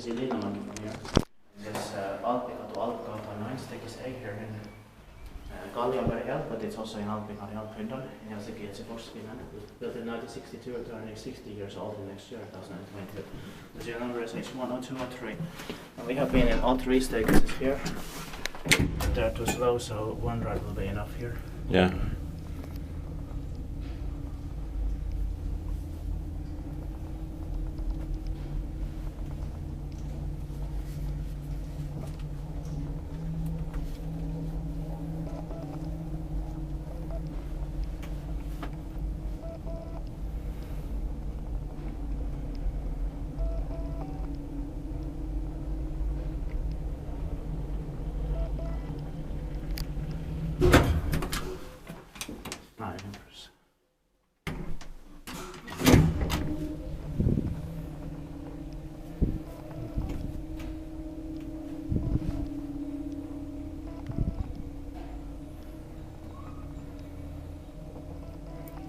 see Linnamäki from here. This Alppikatu, Alppikatu 9 stakes here in Kallionberg, but it's also in Alppikatu, Finland, in Helsinki, Finland. Built in 1962, turning 60 years old in next year, 2022. The serial number is H1, 02, 03. And we have been in all three stages here. They're too slow, so one ride will be enough here. Yeah.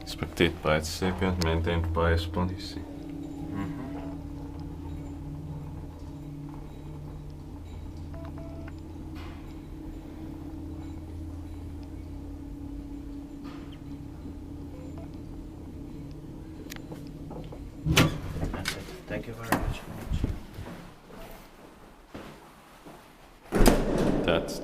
Inspected by its sapient, maintained by its policy. That's it. Thank you very much. That's